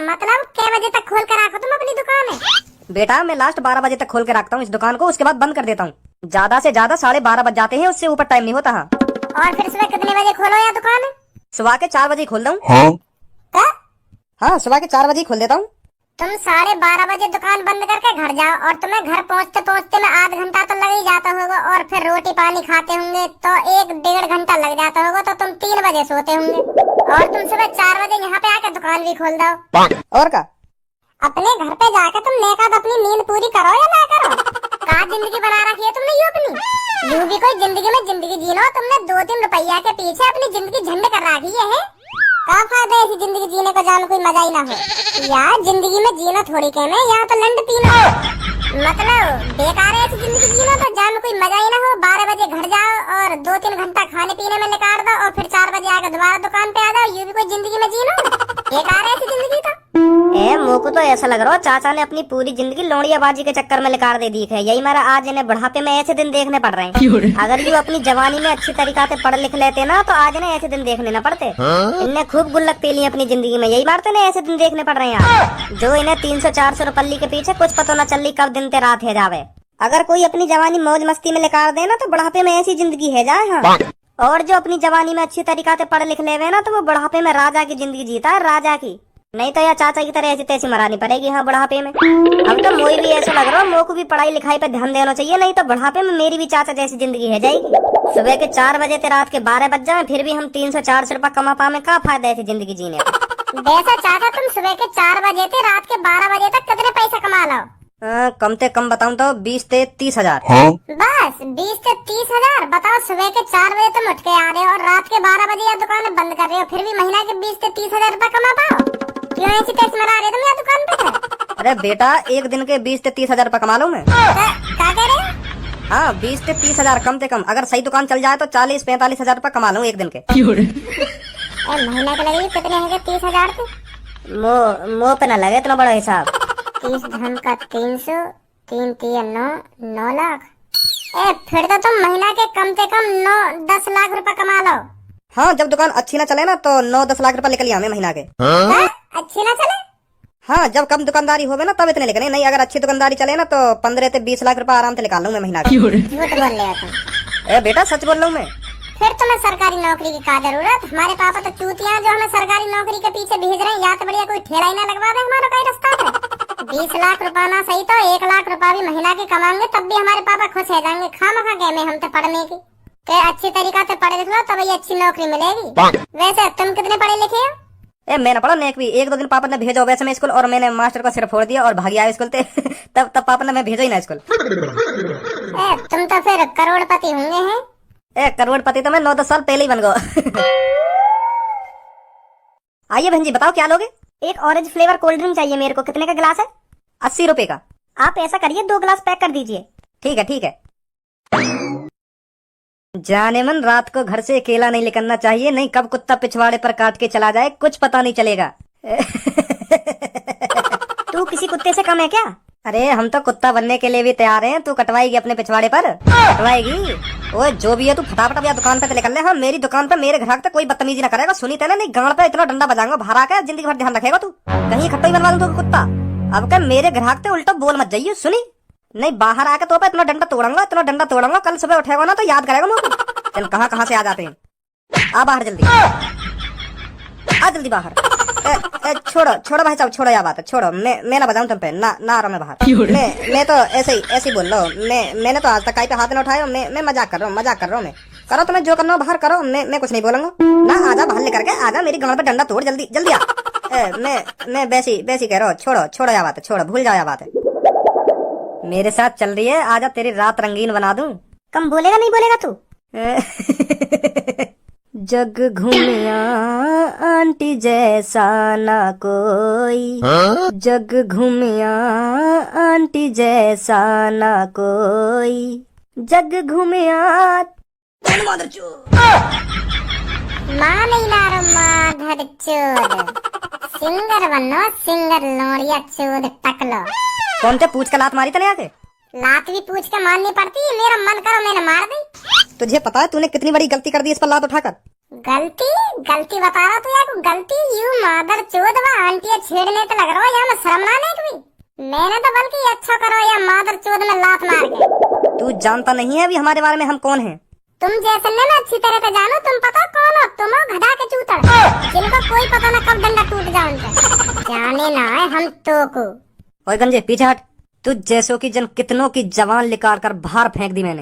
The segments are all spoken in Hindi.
मतलब कै बजे तक खोल कर रखो तुम अपनी दुकान है? बेटा मैं लास्ट 12 बजे तक खोल के रखता हूँ इस दुकान को, उसके बाद बंद कर देता हूँ। ज्यादा से ज्यादा 12:30 बज जाते हैं, उससे ऊपर टाइम नहीं होता। हाँ, और फिर सुबह कितने बजे खोलो या दुकान? सुबह के 4 बजे खोल दूँ। क्या? हाँ, सुबह के 4 बजे खोल देता हूँ। तुम 12:30 बजे दुकान बंद करके घर जाओ और तुम्हें घर पहुँचते पहुँचते में आध घंटा तो लग ही जाता होगा, और फिर रोटी पानी खाते होंगे तो 1-1.5 घंटा लग जाता होगा, तो तुम 3 बजे सोते होंगे, और तुम सुबह 4 बजे यहाँ पे आकर दुकान भी खोल दो। और क्या? अपने घर पे जाकर तुम नेकाद अपनी नींद पूरी करो या ना करो? कहाँ जिंदगी बना रखी है तुमने ये अपनी? यूं भी कोई जिंदगी में जिंदगी जीनो, तुमने 2-3 रुपया के पीछे अपनी जिंदगी झंड कर रखी है। क्या फायदा ऐसी जिंदगी जीने को जान कोई मजा ही ना हो यार। जिंदगी में जीना थोड़ी कहना है, यहाँ तो लंड पीना। मतलब बेकार है ऐसी जिंदगी जीना, तो जान कोई मजा ही ना हो। 12 बजे घर जाओ और 2-3 घंटा खाने पीने में निकाल दो, और फिर 4 बजे आकर दोबारा दुकान पे आ जाओ। ये भी कोई जिंदगी में जीना? बेकार है ऐसी जिंदगी तो। मुझको तो ऐसा लग रहा है चाचा ने अपनी पूरी जिंदगी लौड़ियाबाजी के चक्कर में लिकार दे दी है। यही मेरा आज इन्हें बुढ़ापे में ऐसे दिन देखने पड़ रहे हैं। अगर ये अपनी जवानी में अच्छी तरीका से पढ़ लिख लेते ना, तो आज इन्हें ऐसे दिन देखने न पड़ते। इन्हें खूब गुल्लक पी ली अपनी जिंदगी में, यही बात इन्हें ऐसे दिन देखने पड़ रहे हैं यार। जो इन्हें 300-400 रुपये के पीछे कुछ पता न चल कब दिन ते रात है जावे। अगर कोई अपनी जवानी मौज मस्ती में लिकार दे ना, तो बुढ़ापे में ऐसी जिंदगी है जाए। हाँ, और जो अपनी जवानी में अच्छी तरीका से पढ़ लिख ले ना, तो वो बुढ़ापे में राजा की जिंदगी जीता है, राजा की। नहीं तो यार चाचा की तरह ऐसी तैसी मरानी पड़ेगी। हाँ, बुढ़ापे में अब तो मोई भी ऐसा लग रहा है, मोको भी पढ़ाई लिखाई पे ध्यान देना चाहिए, नहीं तो बुढ़ापे में मेरी भी चाचा जैसी जिंदगी है जाएगी। सुबह के 4 बजे से रात के 12 बज जाए, फिर भी हम 300-400 रुपये कमा पाए, क्या फायदा ऐसी जिंदगी जीने का? वैसा चाचा तुम सुबह के 4 बजे से रात के 12 बजे तक कितने पैसे कमा लो? कम से कम बताऊं तो 20 से 30 हजार। बस 20 से 30 हजार? बताओ, सुबह के 4 बजे तुम उठ के आ रहे हो और रात के 12 बजे या दुकान बंद कर रहे हो, फिर भी महीना के 20 से 30 हजार रुपए कमा पाओ? क्यों ऐसी पैसे मरा रहे तुम यहाँ दुकान पे? अरे बेटा, एक दिन के 20 से 30 हजार रुपए कमा लूं मैं। क्या कह रहे हो? हाँ, 20 से 30 हजार कम से कम। अगर सही दुकान चल जाए तो 40-45 हजार रुपए कमा लूं एक दिन के। महीना के लगे कितने हैं 30 हजार के? मुँह पे न लगे इतना बड़ा हिसाब। 30 धन का 300, 3 3 9 लाख। फिर तो तुम महीना के कम से कम 9-10 लाख रुपए कमा लो। हाँ, जब दुकान अच्छी ना चले ना, तो 9-10 लाख रुपए निकल हमें महीना के। अच्छी ना चले? हाँ, जब कम दुकानदारी होवे ना तब इतने निकले। नहीं, अगर अच्छी दुकानदारी चले ना, तो 15 से 20 लाख रुपए आराम से निकाल लूं मैं महीना के। झूठ बोल रहे हो तुम। बेटा सच बोल रहा हूँ मैं। फिर तुम्हें सरकारी नौकरी की क्या जरूरत? हमारे पापा तो चूतियां जो हमें सरकारी नौकरी के पीछे भेज रहे हैं, या तो बढ़िया कोई ठेला ही ना लगवा दे हमारा कोई रास्ता पे। 20 लाख रुपया ना सही तो 1 लाख रुपया भी महीना के कमाएंगे, तब भी हमारे पापा खुश हो जाएंगे। खामखा गए में हम तो पढ़ने की। तो अच्छी तरीका से पढ़े लिख लो तब ये अच्छी नौकरी मिलेगी। वैसे तुम कितने पढ़े लिखे हो? मैंने पढ़ा नेक भी। 1-2 दिन पापा ने भेजो वैसे मैं स्कूल, और मैंने मास्टर को सिर फोड़ दिया और भाग आया स्कूल से। तब पापा ने मैं भेजो ही ना स्कूल। तुम तो फिर करोड़पति होंगे हैं। करोड़पति तो मैं 9-10 साल पहले ही बन गया। आइए बहन जी, बताओ क्या लोगे? एक ऑरेंज फ्लेवर कोल्ड ड्रिंक चाहिए मेरे को। कितने का गिलास है? 80 रुपए का। आप ऐसा करिए 2 गिलास पैक कर दीजिए। ठीक है ठीक है। जाने मन, रात को घर से अकेला नहीं निकलना चाहिए, नहीं कब कुत्ता पिछवाड़े पर काट के चला जाए कुछ पता नहीं चलेगा। तू किसी कुत्ते से कम है क्या? अरे हम तो कुत्ता बनने के लिए भी तैयार हैं। तू कटवाएगी अपने पिछवाड़े पर? कटवाएगी? ओए जो भी है तू फटाफट अब दुकान पे निकल ले। हाँ, मेरी दुकान पे मेरे ग्राहक तक कोई बदतमीजी ना करेगा, सुनी तेने? नहीं, गांड पे इतना डंडा बजाऊंगा बाहर आकर, जिंदगी भर ध्यान रखेगा तू। कहीं इकट्ठा ही बनवा दूं तू कुत्ता। अब क्या मेरे ग्राहक से उल्टा बोल मत जाइए, सुनी? नहीं, बाहर आके तो पे इतना डंडा तोड़ूंगा, कल सुबह उठेगा ना तो याद करेगा मुझे। चल, कहाँ से आ जाते हैं। आ बाहर जल्दी, आ जल्दी बाहर। छोड़ो भाई साहब, छोड़ो यार बात है, छोड़ो। मैं ना बजाऊं तुम पे, ना आ रहा मैं बाहर। मैं तो ऐसे ही बोल रहा हूँ। मैंने तो आज तक कहीं पे हाथ न उठाया। मैं मजाक कर रहा हूँ मैं। करो तुम्हें जो करना हो बाहर करो, मैं कुछ नहीं बोलूंगा ना। आजा बाहर लेकर के, आजा मेरी गांड पे डंडा तोड़, जल्दी आ। मैं वैसी कह रहा हूँ। छोड़ो यार बात है, छोड़ो, भूल जाओ यार बात है। मेरे साथ चल रही है, आजा तेरी रात रंगीन बना दूं। कम बोलेगा नहीं बोलेगा तू? जग घूमिया आंटी जैसा ना कोई, जग घूमिया आंटी जैसा ना कोई, जग घूमिया। माँ नहीं ला रहा, माधर चोद। सिंगर बनो, सिंगर लोरिया चोद टकलो। कौन से पूछ का लात मारी तने आके? लात भी पूछ के मारनी पड़ती है। मेरा मन करो मैंने मार दी। तुझे पता है तूने कितनी बड़ी गलती कर दी इस पर लात उठाकर? गलती गलती बता रहा तू यार, गलती यू मादर चोद व आंटिया छेड़ने तो लग रहा है, यहाँ में शर्म ना नहीं कोई। मैंने तो बल्कि अच्छा करो या मादर चोद में लात मार के। तू जानता नहीं है अभी हमारे बारे में हम कौन हैं? तुम जैसे ने मैं अच्छी तरह से जानू, तुम पता कौन हो? तुम हो गधा के चूतर, जिनको कोई पता ना कब डंडा टूट जाए उनका। जाने ना है हम तो को। ओए गंजे पीछे हट, तू जैसो की जन कितनों की जवान निकाल कर बाहर फेंक दी मैंने।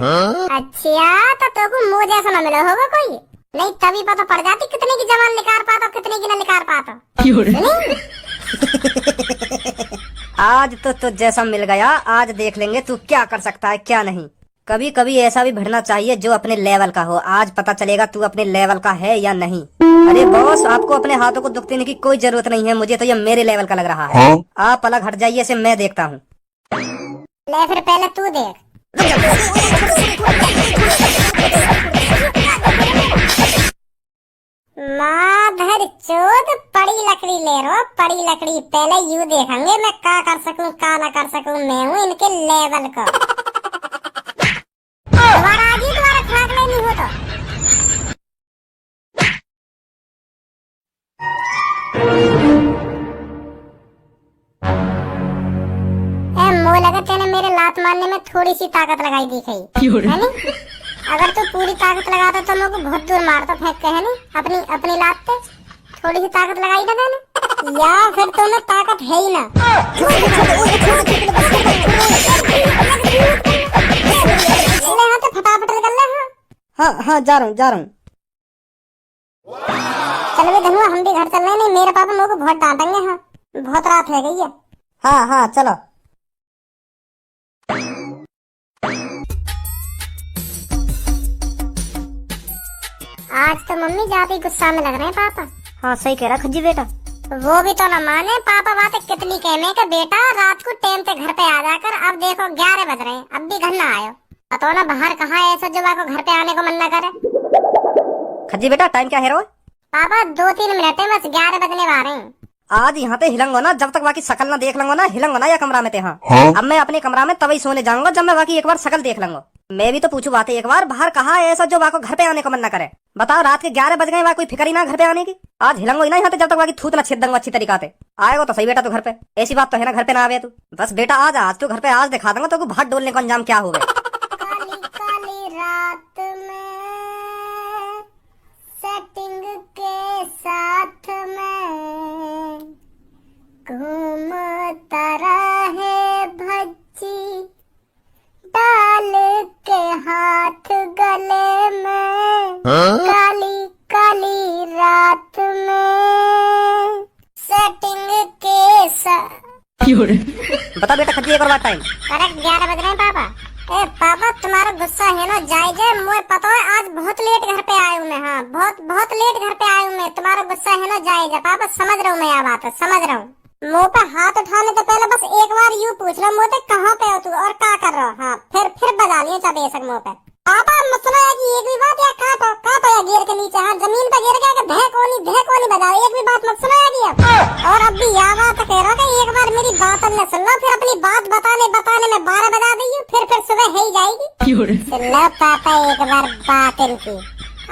अच्छा तो को मुँह जैसा न मिला होगा कोई, नहीं तभी पता पड़ जाती कितने की जवान निकाल पाता कितने की न निकाल पाता। आज तो जैसा मिल गया, आज देख लेंगे तू क्या कर सकता है क्या नहीं। कभी कभी ऐसा भी भिड़ना चाहिए जो अपने लेवल का हो। आज पता चलेगा तू अपने लेवल का है या नहीं। अरे बॉस, आपको अपने हाथों को दुखने की कोई जरूरत नहीं है, मुझे तो ये मेरे लेवल का लग रहा है। आप अलग हट जाइए, इसे मैं देखता हूँ। ले फिर पहले तू देख। माधर चोद पड़ी लकड़ी ले रो, पड़ी लकड़ी पहले यू देखेंगे मैं क्या कर सकूं क्या ना कर सकूं। मैं हूँ इनके लेवल का। दोबारा आ गई, दोबारा खुराक लेनी हो तो। मोह लगा तेने मेरे लात मारने में थोड़ी सी ताकत लगाई दिखाई है नी? अगर तू पूरी ताकत लगाता तो मेरे को बहुत दूर मारता फेंक के, है नी? अपनी अपनी लात पे थोड़ी सी ताकत लगाई ना मैंने, या फिर तुम्हें ताकत है ही ना। तो फटाफट निकल ले। हाँ हाँ जा रहा हूँ। चल भी धनुआ, हम भी घर चल रहे। नहीं मेरे पापा मेरे को बहुत डांटेंगे। हाँ बहुत रात हो गई है। हाँ हाँ चलो। आज तो मम्मी ज्यादा ही गुस्सा में लग रहे हैं पापा। हाँ सही कह रहा खज्जी बेटा। वो भी तो ना माने, पापा बातें कितनी कहने का बेटा रात को टाइम पे घर पे आ जाकर, अब देखो 11 बज रहे हैं अब भी घर ना आयो। पता ना बाहर कहाँ है ऐसा जो को घर पे आने को मन न करे। खज्जी बेटा टाइम क्या है रो? पापा 2-3 मिनट है बस, 11 बजने वाले हैं। आज यहाँ पे हिलंगो ना, जब तक बाकी शकल ना देख लूंगा ना, हिलंगो ना या कमरा में ते। हाँ अब मैं अपने कमरा में तभी सोने जाऊंगा जब मैं बाकी एक बार शकल देख लूंगा। मैं भी तो पूछू बात एक बार, बाहर कहाँ है ऐसा जो वाको घर पे आने को मन न करे? बताओ रात के 11 बज गए, वहाँ कोई फिक्र ही ना घर पे आने की। आज हिलंगो ही ना यहाँ पे जब तक बाकी थूत ना छेद दूंगा अच्छी तरीका से। आएगा तो सही बेटा तू घर पे, ऐसी बात तो है ना घर पे ना आवे तू। बस बेटा आज तू घर पे, आज दिखा दूंगा तो भाट डोलने को अंजाम क्या होगा। काली काली रात में सेटिंग के साथ में घूमता रहे भज्जी डाल के हाथ गले में। काली काली रात में सेटिंग के साथ। बता बेटा खज्जी एक और बात टाइम करेक्ट 11 बज रहे हैं पापा। ए पापा तुम्हारा गुस्सा है ना जायज है, मुझे पता है आज बहुत लेट घर पे आया हूँ मैं। हाँ बहुत लेट घर पे आया हूँ मैं, तुम्हारा गुस्सा है ना जायज है पापा, समझ रहा हूँ मैं यह बात, समझ रहा हूँ। मुंह पे हाथ उठाने तो पहले बस एक बार यूँ पूछ लो मुझे कहाँ पे हो तू और क्या कर रहा हो। हाँ फिर बजा लिया चाहे बेशक मुँह पे। पापा मसला है कि एक भी बात या कहाँ पे गिर के नीचे, हाँ जमीन पे गिर गया धे कोनी बजा, एक भी बात मत सुनाया कि और अब भी यह बात कह रहा था एक बार मेरी बात न सुन लो, फिर अपनी बात बताने में 12 बजा दी, फिर सुबह है ही जाएगी। सुन लो पापा एक बार बात इनकी,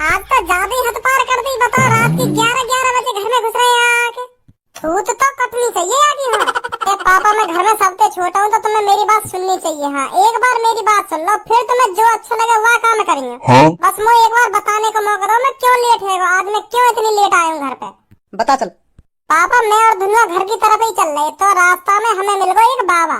आज तो ज्यादा ही हद पार कर दी। बताओ रात की 11 बजे घर में घुस रहे हैं आके, थूत तो कटनी चाहिए आगे। हाँ पापा मैं घर में सबसे छोटा हूँ तो तुम्हें मेरी बात सुननी चाहिए। हाँ एक बार मेरी बात सुन लो, फिर तुम्हें जो अच्छा लगे वह काम करेंगे। बस मुझे एक बार बताने को मौका दो, मैं क्यों लेट है आज, मैं क्यों इतनी लेट आया हूँ घर पे। बता चल। पापा मैं और धुनुआ घर की तरफ ही चल रहे तो रास्ता में हमें मिल गया एक बाबा।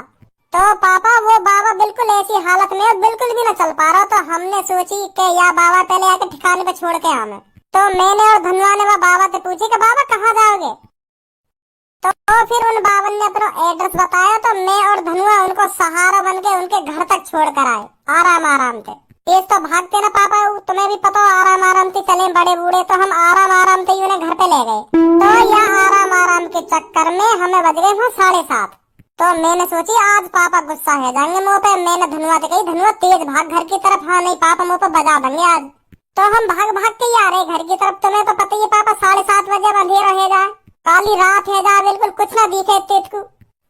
तो पापा वो बाबा बिल्कुल ऐसी हालत में बिल्कुल भी न चल पा रहा, तो हमने सोची कि यह बाबा पहले आके ठिकाने पे छोड़ के हमें। तो मैंने और धुनुआ ने वो बाबा से पूछी कि बाबा कहाँ जाओगे? तो फिर उन बावन ने अपना एड्रेस बताया, तो मैं और धनुआ उनको सहारा बन के उनके घर तक छोड़ कर आए आराम से। तेज तो भागते ना पापा, तुम्हें भी पता आराम से चले बड़े बूढ़े, तो हम आराम से उन्हें घर पे ले गए। तो यह आराम के चक्कर में हमें बज गए हैं 7:30। तो मैंने सोची आज पापा गुस्सा है जाएंगे मुँह पे। मैंने धनुआ से कही धनुआ तेज भाग घर की तरफ। हाँ नहीं पापा मुँह पे बजा देंगे आज। तो हम भाग के ही आ रहे घर की तरफ। तुम्हें तो पता ही है पापा 7:30 बजे अंधेरा है जाए, काली रात है जा, बिल्कुल कुछ ना दिखे तेज को।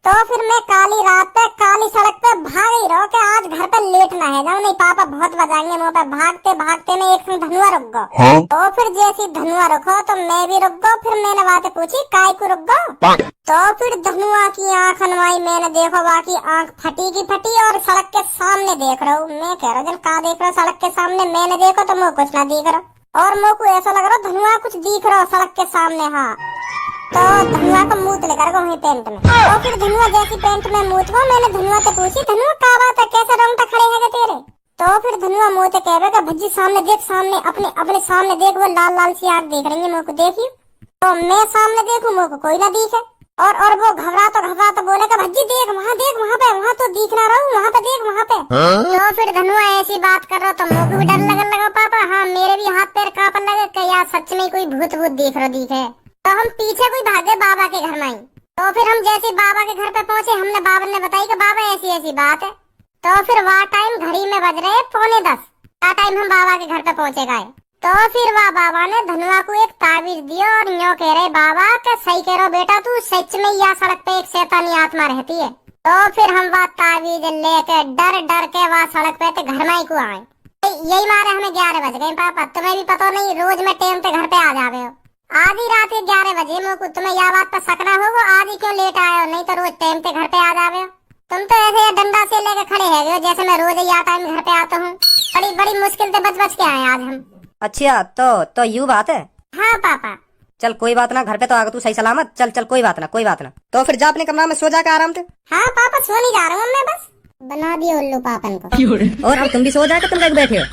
तो फिर मैं काली रात पे काली सड़क पे भाग ही रहो कि आज घर पे लेट ना है जाऊं, नहीं पापा बहुत बजाएंगे मुंह पे। भागते भागते मैं एक संग धनुआ रुक गो। तो फिर जैसी धनुआ रुको तो मैं भी रुक गो। फिर मैंने बातें पूछी काय को रुक गो। तो फिर धनुआ की आंख हनवाई मैंने, देखो बाकी आंख फटी की फटी और सड़क के सामने देख रहा हूँ। मैं कह रहा हूँ कहा देख रहा हूँ, सड़क के सामने मैंने देखो तो मुझे कुछ ना दिख रहा और मुझे को ऐसा लग रहा धनुआ कुछ दिख रहा सड़क के सामने। हाँ तो धनुआ का मुंह लेकर गो वही पेंट में। तो फिर धनुआ जैसी पेंट में मुंह को मैंने धनुआ से पूछी, धनुआ क्या बात है, कैसे रंगटा खड़े है तेरे। तो फिर धनुआ मुंह से कह रहा भज्जी सामने देख, सामने अपने अपने सामने देख, वो लाल लाल सी आग देख रही है मुझको, देखी। तो मैं सामने देखूं मुझको कोई ना दिखे और वो घबरा तो बोलेगा भज्जी देख वहाँ पे वहाँ तो दिख ना रहा हूँ, वहाँ पे देख वहाँ पे। तो फिर धनुआ ऐसी बात कर रहा तो मुझको भी डर लगने लगा पापा। हाँ मेरे भी हाथ पैर कांपने लगे कि यार सच में कोई भूत दिखे। तो हम पीछे कोई भागे बाबा के घर में आई। तो फिर हम जैसे बाबा के घर पे पहुंचे, हमने बाबा ने बताई कि बाबा ऐसी ऐसी बात है। तो फिर वह टाइम घड़ी में बज रहे 9:45, का टाइम हम बाबा के घर पे पहुंचे गए। तो फिर वह बाबा ने धनुआ को एक ताबीज दिया और यूं कह रहे बाबा कि सही कह रहे बेटा, तू सच में यहाँ सड़क पे एक शैतानी आत्मा रहती है। तो फिर हम वह ताबीज लेके डर डर के वह सड़क पे थे घर में ही को आए। यही मारे हमें 11 बज गए पापा। तुम्हें भी पता नहीं रोज में टाइम पे घर पे आ जावे हो। आधी रात 11 बजे मुझको तुम्हें यह बात पर शक ना होगा आज ही क्यों लेट आए हो, नहीं तो रोज टाइम पे घर पे आ जावे हो। तुम तो ऐसे डंडा से लेके खड़े है जैसे मैं रोज यह टाइम घर पे आता हूँ। बड़ी मुश्किल से बच के आए आज हम। अच्छा तो यूँ बात है। हाँ पापा। चल कोई बात ना, घर पे तो आ गया तू सही सलामत। चल कोई बात ना। तो फिर जा अपने कमरा में सो जा के आराम से। हाँ पापा सो नहीं जा रहा हूँ मैं, बस बना दिया उल्लू पापन को। और अब तुम भी सो जा के तुम बैठे हो।